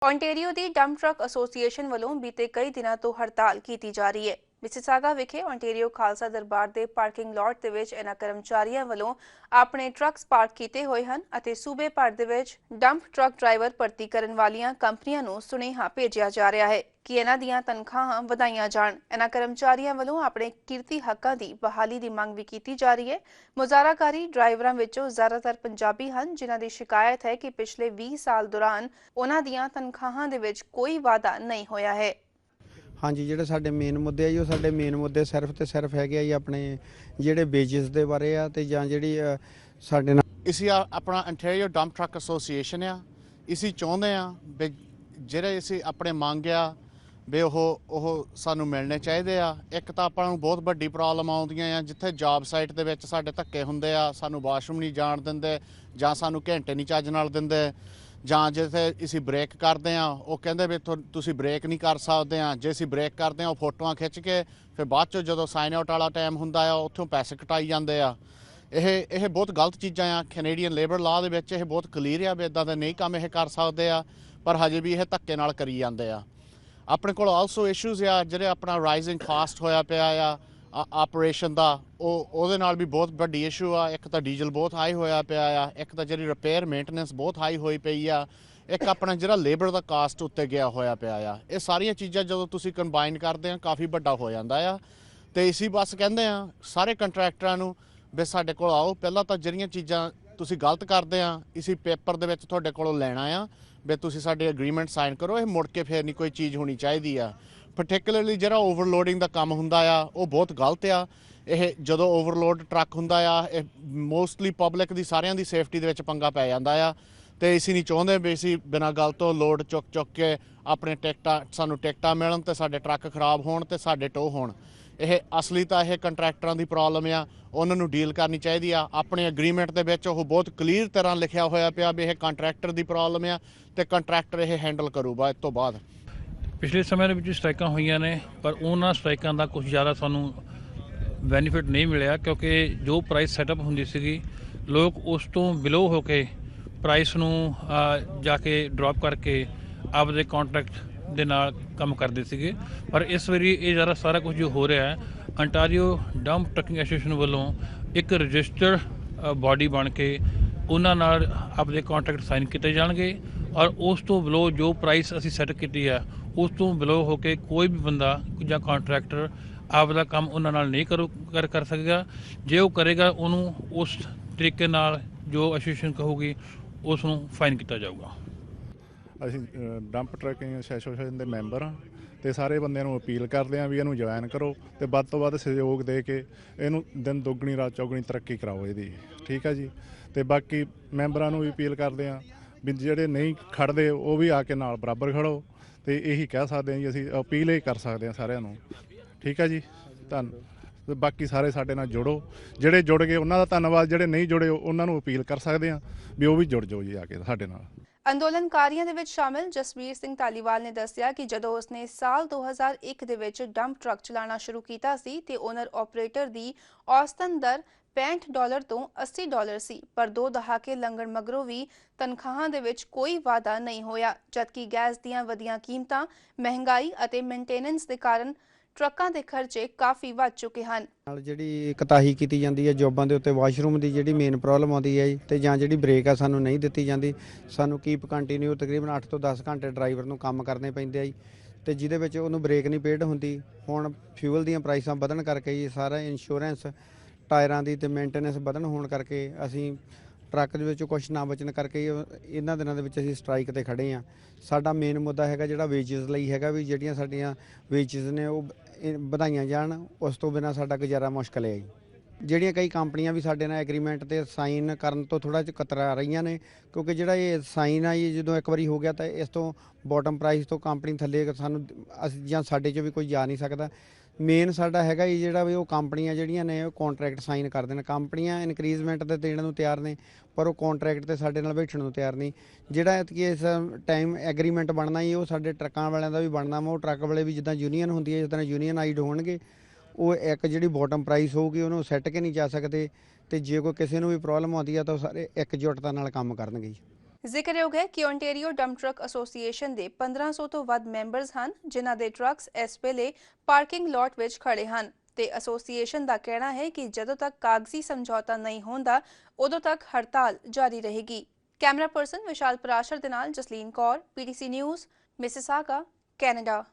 Ontario ਦੀ dump truck association ਵੱਲੋਂ ਬੀਤੇ ਕਈ ਦਿਨਾਂ ਤੋਂ ਹੜਤਾਲ ਕੀਤੀ ਜਾ ਰਹੀ ਹੈ। ਮਿਸਿਸਾਗਾ ਵਿਖੇ ओंटारियो ਖਾਲਸਾ ਦਰਬਾਰ ਦੇ ਪਾਰਕਿੰਗ ਲਾਟ ਦੇ ਵਿੱਚ ਇਹਨਾਂ ਕਰਮਚਾਰੀਆਂ ਵੱਲੋਂ ਆਪਣੇ ਟਰੱਕਸ ਪਾਰਕ ਕੀਤੇ ਹੋਏ ਹਨ ਅਤੇ ਸੂਬੇ ਭਰ ਦੇ ਵਿੱਚ ਡੰਪ ਟਰੱਕ ਡਰਾਈਵਰ ਭਰਤੀ ਕਰਨ ਵਾਲੀਆਂ ਕੰਪਨੀਆਂ ਨੂੰ ਸੁਨੇਹਾ ਭੇਜਿਆ ਜਾ ਰਿਹਾ ਹੈ ਕਿ ਇਹਨਾਂ ਦੀਆਂ ਤਨਖਾਹਾਂ ਵਧਾਈਆਂ ਜਾਣ। ਇਹਨਾਂ ਕਰਮਚਾਰੀਆਂ ਵੱਲੋਂ ਆਪਣੇ ਕਿਰਤੀ ਹੱਕਾਂ ਦੀ ਬਹਾਲੀ ਦੀ ਮੰਗ ਵੀ ਕੀਤੀ ਜਾ ਰਹੀ ਹੈ। ਮੁਜ਼ਾਹਰਾਕਾਰੀ ਡਰਾਈਵਰਾਂ ਵਿੱਚੋਂ ਜ਼ਿਆਦਾਤਰ ਪੰਜਾਬੀ ਹਨ, ਜਿਨ੍ਹਾਂ ਦੀ ਸ਼ਿਕਾਇਤ ਹੈ ਕਿ ਪਿਛਲੇ 20 ਸਾਲ ਦੌਰਾਨ ਉਹਨਾਂ ਦੀਆਂ ਤਨਖਾਹਾਂ ਦੇ ਵਿੱਚ ਕੋਈ ਵਾਧਾ ਨਹੀਂ ਹੋਇਆ ਹੈ। हाँ जी, ਜਿਹੜੇ ਸਾਡੇ ਮੇਨ ਮੁੱਦੇ ਆ ਜੀ, ਉਹ ਸਾਡੇ ਮੇਨ ਮੁੱਦੇ ਸਿਰਫ ਤੇ ਸਿਰਫ ਹੈਗੇ ਆ ਜੀ ਆਪਣੇ ਜਿਹੜੇ ਵੇਜਸ ਦੇ ਬਾਰੇ ਆ ਤੇ ਜਾਂ ਜਿਹੜੀ ਸਾਡੇ ਨਾਲ ਇਸੀ ਆਪਣਾ ਅੰਟੈਰੀਓ ਡੰਪ ਟਰੱਕ ਐਸੋਸੀਏਸ਼ਨ ਆ। ਇਸੀ ਚਾਹੁੰਦੇ ਆ ਵੀ ਜਿਹੜੇ ਅਸੀਂ ਆਪਣੇ ਮੰਗ ਆ ਵੀ ਉਹ ਸਾਨੂੰ ਮਿਲਣੇ ਚਾਹੀਦੇ ਆ। ਇੱਕ ਤਾਂ ਆਪਾਂ ਨੂੰ ਬਹੁਤ ਵੱਡੀ ਪ੍ਰੋਬਲਮ ਆਉਂਦੀਆਂ ਆ, ਜਿੱਥੇ ਜੌਬ ਸਾਈਟ ਦੇ ਵਿੱਚ ਸਾਡੇ ਧੱਕੇ ਹੁੰਦੇ ਆ, ਸਾਨੂੰ ਵਾਸ਼ਰੂਮ ਨਹੀਂ ਜਾਣ ਦਿੰਦੇ ਜਾਂ ਸਾਨੂੰ ਘੰਟੇ ਨਹੀਂ ਚੱਜ ਨਾਲ ਦਿੰਦੇ, ਜਾਂ ਜਿੱਥੇ ਅਸੀਂ ਬ੍ਰੇਕ ਕਰਦੇ ਆ ਉਹ ਕਹਿੰਦੇ ਵੀ ਤੁਸੀਂ ਬ੍ਰੇਕ ਨਹੀਂ ਕਰ ਸਕਦੇ ਆ। ਜੇ ਅਸੀਂ ਬ੍ਰੇਕ ਕਰਦੇ ਆ ਉਹ ਫੋਟੋਆਂ ਖਿੱਚ ਕੇ ਫਿਰ ਬਾਅਦ 'ਚੋਂ ਜਦੋਂ ਸਾਈਨ ਆਊਟ ਵਾਲਾ ਟਾਈਮ ਹੁੰਦਾ ਆ ਉੱਥੋਂ ਪੈਸੇ ਕਟਾਈ ਜਾਂਦੇ ਆ। ਇਹ ਬਹੁਤ ਗਲਤ ਚੀਜ਼ਾਂ ਆ। ਕੈਨੇਡੀਅਨ ਲੇਬਰ ਲਾਅ ਦੇ ਵਿੱਚ ਇਹ ਬਹੁਤ ਕਲੀਅਰ ਆ ਵੀ ਇੱਦਾਂ ਦੇ ਨਹੀਂ ਕੰਮ ਇਹ ਕਰ ਸਕਦੇ ਆ, ਪਰ ਹਜੇ ਵੀ ਇਹ ਧੱਕੇ ਨਾਲ ਕਰੀ ਜਾਂਦੇ ਆ। ਆਪਣੇ ਕੋਲ ਆਲਸੋ ਇਸ਼ੂਜ਼ ਆ ਜਿਹੜੇ ਆਪਣਾ ਰਾਈਜ਼ਿੰਗ ਕਾਸਟ ਹੋਇਆ ਪਿਆ ਆ ਆਪਰੇਸ਼ਨ ਦਾ, ਉਹਦੇ ਨਾਲ ਵੀ ਬਹੁਤ ਵੱਡੀ ਇਸ਼ੂ ਆ। ਇੱਕ ਤਾਂ ਡੀਜ਼ਲ ਬਹੁਤ ਹਾਈ ਹੋਇਆ ਪਿਆ ਆ, ਇੱਕ ਤਾਂ ਜਿਹੜੀ ਰਿਪੇਅਰ ਮੇਨਟੇਨੈਂਸ ਬਹੁਤ ਹਾਈ ਹੋਈ ਪਈ ਆ, ਇੱਕ ਆਪਣਾ ਜਿਹੜਾ ਲੇਬਰ ਦਾ ਕਾਸਟ ਉੱਤੇ ਗਿਆ ਹੋਇਆ ਪਿਆ ਆ। ਇਹ ਸਾਰੀਆਂ ਚੀਜ਼ਾਂ ਜਦੋਂ ਤੁਸੀਂ ਕੰਬਾਈਨ ਕਰਦੇ ਆ ਕਾਫੀ ਵੱਡਾ ਹੋ ਜਾਂਦਾ ਆ। ਤੇ ਇਸੀ ਬਸ ਕਹਿੰਦੇ ਆ ਸਾਰੇ ਕੰਟਰੈਕਟਰਾਂ ਨੂੰ ਵੀ ਸਾਡੇ ਕੋਲ ਆਓ, ਪਹਿਲਾਂ ਤਾਂ ਜਿਹੜੀਆਂ ਚੀਜ਼ਾਂ ਤੁਸੀਂ ਗਲਤ ਕਰਦੇ ਆ ਇਸੀ ਪੇਪਰ ਦੇ ਵਿੱਚ ਤੁਹਾਡੇ ਕੋਲੋਂ ਲੈਣਾ ਆ ਵੀ ਤੁਸੀਂ ਸਾਡੇ ਐਗਰੀਮੈਂਟ ਸਾਈਨ ਕਰੋ। ਇਹ ਮੁੜ ਕੇ ਫੇਰ ਨਹੀਂ ਕੋਈ ਚੀਜ਼ ਹੋਣੀ ਚਾਹੀਦੀ ਆ। ਪਰਟੀਕੂਲਰਲੀ ਜਿਹੜਾ ਓਵਰਲੋਡਿੰਗ ਦਾ ਕੰਮ ਹੁੰਦਾ ਆ ਉਹ ਬਹੁਤ ਗਲਤ ਆ। ਇਹ ਜਦੋਂ ਓਵਰਲੋਡ ਟਰੱਕ ਹੁੰਦਾ ਆ ਇਹ ਮੋਸਟਲੀ ਪਬਲਿਕ ਦੀ ਸਾਰਿਆਂ ਦੀ ਸੇਫਟੀ ਦੇ ਵਿੱਚ ਪੰਗਾ ਪੈ ਜਾਂਦਾ ਆ। ਤੇ ਅਸੀਂ ਨਹੀਂ ਚਾਹੁੰਦੇ ਵੀ ਅਸੀਂ ਬਿਨਾਂ ਗੱਲ ਤੋਂ ਲੋਡ ਚੁੱਕ ਕੇ ਆਪਣੇ ਸਾਨੂੰ ਟਿਕਟਾਂ ਮਿਲਣ ਤੇ ਸਾਡੇ ਟਰੱਕ ਖਰਾਬ ਹੋਣ ਤੇ ਸਾਡੇ ਟੋ ਹੋਣ। ਇਹ ਅਸਲੀ ਤਾਂ ਇਹ ਕੰਟਰੈਕਟਰਾਂ ਦੀ ਪ੍ਰੋਬਲਮ ਆ, ਉਹਨਾਂ ਨੂੰ ਡੀਲ ਕਰਨੀ ਚਾਹੀਦੀ ਆ। ਆਪਣੇ ਐਗਰੀਮੈਂਟ ਦੇ ਵਿੱਚ ਉਹ ਬਹੁਤ ਕਲੀਅਰ ਤਰ੍ਹਾਂ ਲਿਖਿਆ ਹੋਇਆ ਪਿਆ ਵੀ ਇਹ ਕੰਟਰੈਕਟਰ ਦੀ ਪ੍ਰੋਬਲਮ ਆ ਤੇ ਕੰਟਰੈਕਟਰ ਇਹ ਹੈਂਡਲ ਕਰੂਗਾ ਇਸ ਤੋਂ ਬਾਅਦ। ਪਿਛਲੇ ਸਮੇਂ ਦੇ ਵਿੱਚ ਸਟ੍ਰਾਈਕਾਂ ਹੋਈਆਂ ਨੇ, ਪਰ ਉਹਨਾਂ ਸਟ੍ਰਾਈਕਾਂ ਦਾ ਕੁਝ ਜ਼ਿਆਦਾ ਸਾਨੂੰ ਬੈਨੀਫਿਟ ਨਹੀਂ ਮਿਲਿਆ, ਕਿਉਂਕਿ ਜੋ ਪ੍ਰਾਈਸ ਸੈਟਅਪ ਹੁੰਦੀ ਸੀਗੀ ਲੋਕ ਉਸ ਤੋਂ ਬਿਲੋ ਹੋ ਕੇ ਪ੍ਰਾਈਸ ਨੂੰ ਜਾ ਕੇ ਡ੍ਰੌਪ ਕਰਕੇ ਆਪਦੇ ਕੰਟਰੈਕਟ ਦੇ ਨਾਲ ਕੰਮ ਕਰਦੇ ਸੀਗੇ। ਪਰ ਇਸ ਵਾਰੀ ਇਹ ਜ਼ਿਆਦਾ ਸਾਰਾ ਕੁਝ ਜੋ ਹੋ ਰਿਹਾ ਹੈ, ਅੰਟਾਰੀਓ ਡੰਪ ਟਰੱਕਿੰਗ ਐਸੋਸੀਏਸ਼ਨ ਵੱਲੋਂ ਇੱਕ ਰਜਿਸਟਰਡ ਬਾਡੀ ਬਣ ਕੇ ਉਹਨਾਂ ਨਾਲ ਆਪਦੇ ਕੰਟਰੈਕਟ ਸਾਈਨ ਕੀਤੇ ਜਾਣਗੇ ਔਰ ਉਸ ਤੋਂ ਬਿਲੋ ਜੋ ਪ੍ਰਾਈਸ ਅਸੀਂ ਸੈੱਟ ਕੀਤੀ ਹੈ ਉਸ ਤੋਂ ਬਿਲੋ ਹੋ ਕੇ ਕੋਈ ਵੀ ਬੰਦਾ ਜਾਂ ਕੰਟਰੈਕਟਰ ਆਪਦਾ ਕੰਮ ਉਹਨਾਂ ਨਾਲ ਨਹੀਂ ਕਰ ਸਕੇਗਾ। ਜੇ ਉਹ ਕਰੇਗਾ ਉਹਨੂੰ ਉਸ ਤਰੀਕੇ ਨਾਲ ਜੋ ਐਸੋਸੀਏਸ਼ਨ ਕਹੂਗੀ ਉਸ ਨੂੰ ਫਾਈਨ ਕੀਤਾ ਜਾਊਗਾ। ਅਸੀਂ ਡੰਪ ਟਰੱਕਿੰਗ ਐਸੋਸੀਏਸ਼ਨ ਦੇ ਮੈਂਬਰ ਹਾਂ ਤੇ ਸਾਰੇ ਬੰਦਿਆਂ ਨੂੰ ਅਪੀਲ ਕਰਦੇ ਹਾਂ ਵੀ ਇਹਨੂੰ ਜੁਆਇਨ ਕਰੋ ਤੇ ਵੱਧ ਤੋਂ ਵੱਧ ਸਹਿਯੋਗ ਦੇ ਕੇ ਇਹਨੂੰ ਦਿਨ ਦੁੱਗਣੀ ਰਾਤ ਚੌਗਣੀ ਤਰੱਕੀ ਕਰਾਓ ਇਹਦੀ, ਠੀਕ ਹੈ ਜੀ। ਤੇ ਬਾਕੀ ਮੈਂਬਰਾਂ ਨੂੰ ਵੀ ਅਪੀਲ ਕਰਦੇ ਹਾਂ ਵੀ ਜਿਹੜੇ ਨਹੀਂ ਖੜਦੇ ਉਹ ਵੀ ਆ ਕੇ ਨਾਲ ਬਰਾਬਰ ਖੜੋ। ਤੇ ਇਹੀ ਕਹਿ ਸਕਦੇ ਹਾਂ ਜੀ, ਅਸੀਂ ਅਪੀਲ ਹੀ ਕਰ ਸਕਦੇ ਹਾਂ ਸਾਰਿਆਂ ਨੂੰ, ਠੀਕ ਹੈ ਜੀ। ਧੰਨ ਬਾਕੀ ਸਾਰੇ ਸਾਡੇ ਨਾਲ ਜੁੜੋ, ਜਿਹੜੇ ਜੁੜ ਗਏ ਉਹਨਾਂ ਦਾ ਧੰਨਵਾਦ, ਜਿਹੜੇ ਨਹੀਂ ਜੁੜੇ ਉਹਨਾਂ ਨੂੰ ਅਪੀਲ ਕਰ ਸਕਦੇ ਹਾਂ ਵੀ ਉਹ ਵੀ ਜੁੜ ਜਾਓ ਜੀ ਆ ਕੇ ਸਾਡੇ ਨਾਲ। ਅੰਦੋਲਨਕਾਰੀਆਂ ਦੇ ਵਿੱਚ ਸ਼ਾਮਿਲ ਜਸਵੀਰ ਸਿੰਘ ਧਾਲੀਵਾਲ ਨੇ ਦੱਸਿਆ ਕਿ ਜਦੋਂ ਉਸਨੇ ਸਾਲ 2001 ਦੇ ਵਿੱਚ ਡੰਪ ਟਰੱਕ ਚਲਾਉਣਾ ਸ਼ੁਰੂ ਕੀਤਾ ਸੀ ਤੇ ਓਨਰ ਆਪਰੇਟਰ ਦੀ ਔਸਤਨ ਦਰ $65 ਤੋਂ $80 ਸੀ, ਪਰ 2 ਦਹਾਕੇ ਲੰਘਣ ਮਗਰੋਂ ਵੀ ਤਨਖਾਹਾਂ ਦੇ ਵਿੱਚ ਕੋਈ ਵਾਧਾ ਨਹੀਂ ਹੋਇਆ, ਜਦਕਿ ਗੈਸ ਦੀਆਂ ਵਧੀਆਂ ਕੀਮਤਾਂ, ਮਹਿੰਗਾਈ ਅਤੇ ਮੇਨਟੇਨੈਂਸ ਦੇ ਕਾਰਨ ਟਰੱਕਾਂ ਦੇ ਖਰਚੇ ਕਾਫੀ ਵੱਧ ਚੁੱਕੇ ਹਨ। ਨਾਲ ਜਿਹੜੀ ਕਤਾਹੀ ਕੀਤੀ ਜਾਂਦੀ ਹੈ ਜੋਬਾਂ ਦੇ ਉੱਤੇ, ਵਾਸ਼ਰੂਮ ਦੀ ਜਿਹੜੀ ਮੇਨ ਪ੍ਰੋਬਲਮ ਆਉਂਦੀ ਹੈ ਜੀ, ਤੇ ਜਾਂ ਜਿਹੜੀ ਬ੍ਰੇਕ ਆ ਸਾਨੂੰ ਨਹੀਂ ਦਿੱਤੀ ਜਾਂਦੀ। ਸਾਨੂੰ ਕੀਪ ਕੰਟੀਨਿਊ ਤਕਰੀਬਨ 8 ਤੋਂ 10 ਘੰਟੇ ਡਰਾਈਵਰ ਨੂੰ ਕੰਮ ਕਰਨੇ ਪੈਂਦੇ ਆ ਜੀ, ਤੇ ਜਿਹਦੇ ਵਿੱਚ ਉਹਨੂੰ ਬ੍ਰੇਕ ਨਹੀਂ ਪੇਡ ਹੁੰਦੀ। ਹੁਣ ਫਿਊਲ ਦੀਆਂ ਪ੍ਰਾਈਸਾਂ ਵਧਣ ਕਰਕੇ ਜੀ ਸਾਰਾ ਇੰਸ਼ੋਰੈਂਸ, ਟਾਇਰਾਂ ਦੀ ਤੇ ਮੇਨਟੇਨੈਂਸ ਵਧਣ ਹੋਣ ਕਰਕੇ ਅਸੀਂ ਟਰੱਕ ਦੇ ਵਿੱਚੋਂ ਕੁਛ ਨਾ ਬਚਣ ਕਰਕੇ ਇਹਨਾਂ ਦਿਨਾਂ ਦੇ ਵਿੱਚ ਅਸੀਂ ਸਟ੍ਰਾਈਕ ਤੇ ਖੜੇ ਹਾਂ। ਸਾਡਾ ਮੇਨ ਮੁੱਦਾ ਹੈਗਾ ਜਿਹੜਾ ਵੇਜਸ ਲਈ ਹੈਗਾ ਵੀ ਜਿਹੜੀਆਂ ਸਾਡੀਆਂ ਵੇਜਸ ਨੇ ਉਹ ਵਧਾਈਆਂ ਜਾਣ, ਉਸ ਤੋਂ ਬਿਨਾਂ ਸਾਡਾ ਗੁਜ਼ਾਰਾ ਮੁਸ਼ਕਲ ਹੈ ਜੀ। ਜਿਹੜੀਆਂ ਕਈ ਕੰਪਨੀਆਂ ਵੀ ਸਾਡੇ ਨਾਲ ਐਗਰੀਮੈਂਟ ਤੇ ਸਾਈਨ ਕਰਨ ਤੋਂ ਥੋੜ੍ਹਾ ਜਿਹਾ ਕਤਰਾ ਰਹੀਆਂ ਨੇ, ਕਿਉਂਕਿ ਜਿਹੜਾ ਇਹ ਸਾਈਨ ਆ ਜੀ ਜਦੋਂ ਇੱਕ ਵਾਰੀ ਹੋ ਗਿਆ ਤਾਂ ਇਸ ਤੋਂ ਬੋਟਮ ਪ੍ਰਾਈਸ ਤੋਂ ਕੰਪਨੀ ਥੱਲੇ ਸਾਨੂੰ ਅਸੀਂ ਜਾਂ ਸਾਡੇ 'ਚ ਵੀ ਕੋਈ ਜਾ ਨਹੀਂ ਸਕਦਾ। ਮੇਨ ਸਾਡਾ ਹੈਗਾ ਜੀ ਜਿਹੜਾ ਵੀ ਉਹ ਕੰਪਨੀਆਂ ਜਿਹੜੀਆਂ ਨੇ ਉਹ ਕੰਟਰੈਕਟ ਸਾਈਨ ਕਰਦੇ ਨੇ। ਕੰਪਨੀਆਂ ਇਨਕਰੀਜ਼ਮੈਂਟ ਤੇ ਦੇਣ ਨੂੰ ਤਿਆਰ ਨੇ, ਪਰ ਉਹ ਕੰਟਰੈਕਟ ਤੇ ਸਾਡੇ ਨਾਲ ਬੈਠਣ ਨੂੰ ਤਿਆਰ ਨਹੀਂ। ਜਿਹੜਾ ਕਿ ਇਸ ਟਾਈਮ ਐਗਰੀਮੈਂਟ ਬਣਨਾ ਜੀ ਉਹ ਸਾਡੇ ਟਰੱਕਾਂ ਵਾਲਿਆਂ ਦਾ ਵੀ ਬਣਨਾ ਵਾ। ਉਹ ਟਰੱਕ ਵਾਲੇ ਵੀ ਜਿੱਦਾਂ ਯੂਨੀਅਨ ਹੁੰਦੀ ਹੈ, ਜਿੱਦਾਂ ਯੂਨੀਅਨਾਈਜ਼ਡ ਹੋਣਗੇ, ਉਹ ਇੱਕ ਜਿਹੜੀ ਬੋਟਮ ਪ੍ਰਾਈਸ ਹੋਊਗੀ ਉਹਨੂੰ ਸੈੱਟ ਕੇ ਨਹੀਂ ਜਾ ਸਕਦੇ। ਤੇ ਜੇ ਕੋਈ ਕਿਸੇ ਨੂੰ ਵੀ ਪ੍ਰੋਬਲਮ ਆਉਂਦੀ ਆ ਤਾਂ ਉਹ ਸਾਰੇ ਇਕਜੁੱਟਤਾ ਨਾਲ ਕੰਮ ਕਰਨਗੇ ਜੀ। ਜ਼ਿਕਰਯੋਗ ਹੈ ਕਿ ਓਨਟਾਰੀਓ ਡੰਪ ਟਰੱਕ ਐਸੋਸੀਏਸ਼ਨ ਦੇ 1500 ਤੋਂ ਵੱਧ ਮੈਂਬਰਸ ਹਨ ਜਿਨ੍ਹਾਂ ਦੇ ਟਰੱਕਸ ਇਸ ਵੇਲੇ ਪਾਰਕਿੰਗ ਲਾਟ ਵਿੱਚ ਖੜੇ ਹਨ ਤੇ ਐਸੋਸੀਏਸ਼ਨ ਦਾ ਕਹਿਣਾ ਹੈ ਕਿ ਜਦੋਂ ਤੱਕ ਕਾਗਜ਼ੀ ਸਮਝੌਤਾ ਨਹੀਂ ਹੁੰਦਾ ਉਦੋਂ ਤੱਕ ਹੜਤਾਲ ਜਾਰੀ ਰਹੇਗੀ। ਕੈਮਰਾ ਪਰਸਨ ਵਿਸ਼ਾਲ ਪਰਾਸ਼ਰ ਦੇ ਨਾਲ Jasleen Kaur, PTC news, Mississauga, Canada.